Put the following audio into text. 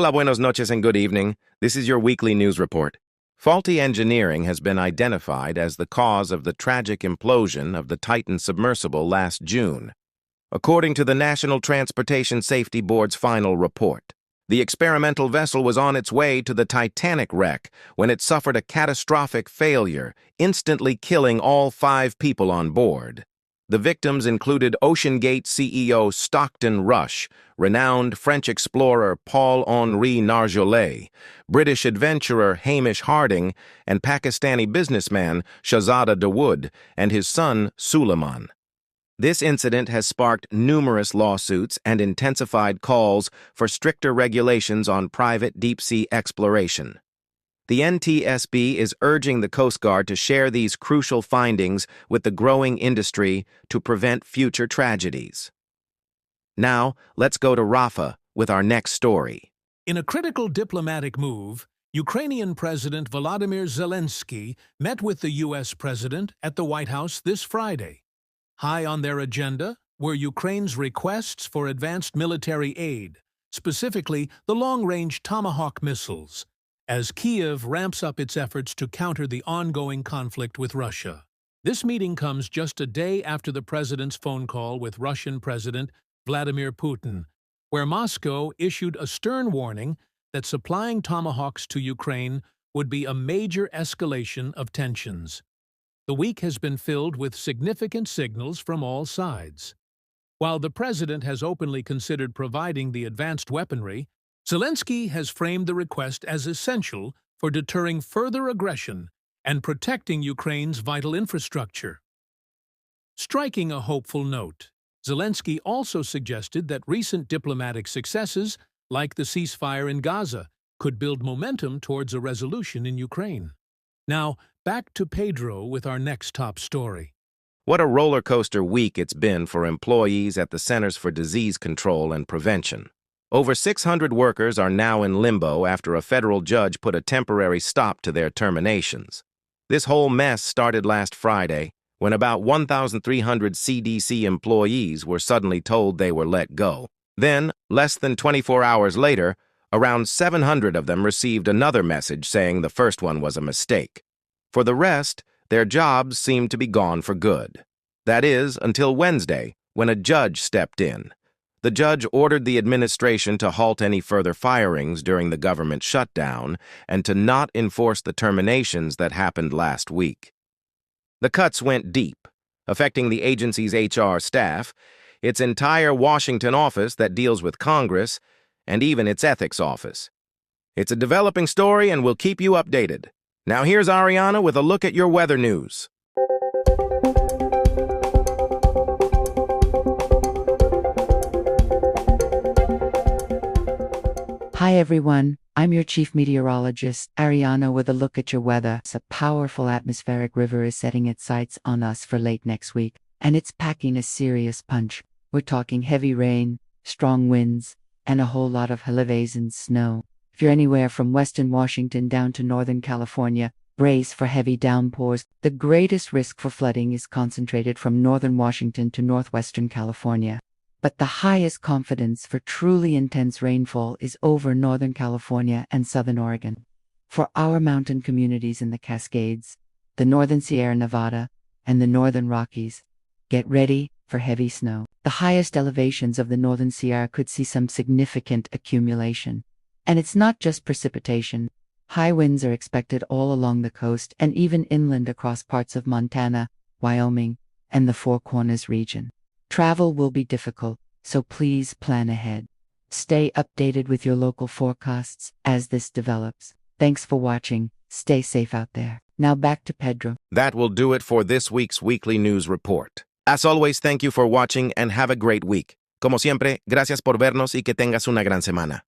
Hola, buenos noches, and good evening. This is your weekly news report. Faulty engineering has been identified as the cause of the tragic implosion of the Titan submersible last June. According to the National Transportation Safety Board's final report, the experimental vessel was on its way to the Titanic wreck when it suffered a catastrophic failure, instantly killing all 5 people on board. The victims included OceanGate CEO Stockton Rush, renowned French explorer Paul-Henri Nargeolet, British adventurer Hamish Harding, and Pakistani businessman Shahzada Dawood and his son Suleiman. This incident has sparked numerous lawsuits and intensified calls for stricter regulations on private deep-sea exploration. The NTSB is urging the Coast Guard to share these crucial findings with the growing industry to prevent future tragedies. Now, let's go to Rafah with our next story. In a critical diplomatic move, Ukrainian President Volodymyr Zelensky met with the U.S. President at the White House this Friday. High on their agenda were Ukraine's requests for advanced military aid, specifically the long-range Tomahawk missiles, as Kyiv ramps up its efforts to counter the ongoing conflict with Russia. This meeting comes just a day after the president's phone call with Russian President Vladimir Putin, where Moscow issued a stern warning that supplying Tomahawks to Ukraine would be a major escalation of tensions. The week has been filled with significant signals from all sides. While the president has openly considered providing the advanced weaponry, Zelensky has framed the request as essential for deterring further aggression and protecting Ukraine's vital infrastructure. Striking a hopeful note, Zelensky also suggested that recent diplomatic successes, like the ceasefire in Gaza, could build momentum towards a resolution in Ukraine. Now, back to Pedro with our next top story. What a roller coaster week it's been for employees at the Centers for Disease Control and Prevention. Over 600 workers are now in limbo after a federal judge put a temporary stop to their terminations. This whole mess started last Friday, when about 1,300 CDC employees were suddenly told they were let go. Then, less than 24 hours later, around 700 of them received another message saying the first one was a mistake. For the rest, their jobs seemed to be gone for good. That is, until Wednesday, when a judge stepped in. The judge ordered the administration to halt any further firings during the government shutdown and to not enforce the terminations that happened last week. The cuts went deep, affecting the agency's HR staff, its entire Washington office that deals with Congress, and even its ethics office. It's a developing story and we'll keep you updated. Now here's Ariana with a look at your weather news. Hi everyone, I'm your chief meteorologist, Ariana, with a look at your weather. A powerful atmospheric river is setting its sights on us for late next week, and it's packing a serious punch. We're talking heavy rain, strong winds, and a whole lot of heavy and snow. If you're anywhere from western Washington down to northern California, brace for heavy downpours. The greatest risk for flooding is concentrated from northern Washington to northwestern California. But the highest confidence for truly intense rainfall is over Northern California and Southern Oregon. For our mountain communities in the Cascades, the Northern Sierra Nevada, and the Northern Rockies, get ready for heavy snow. The highest elevations of the Northern Sierra could see some significant accumulation. And it's not just precipitation. High winds are expected all along the coast and even inland across parts of Montana, Wyoming, and the Four Corners region. Travel will be difficult, so please plan ahead. Stay updated with your local forecasts as this develops. Thanks for watching. Stay safe out there. Now back to Pedro. That will do it for this week's weekly news report. As always, thank you for watching and have a great week. Como siempre, gracias por vernos y que tengas una gran semana.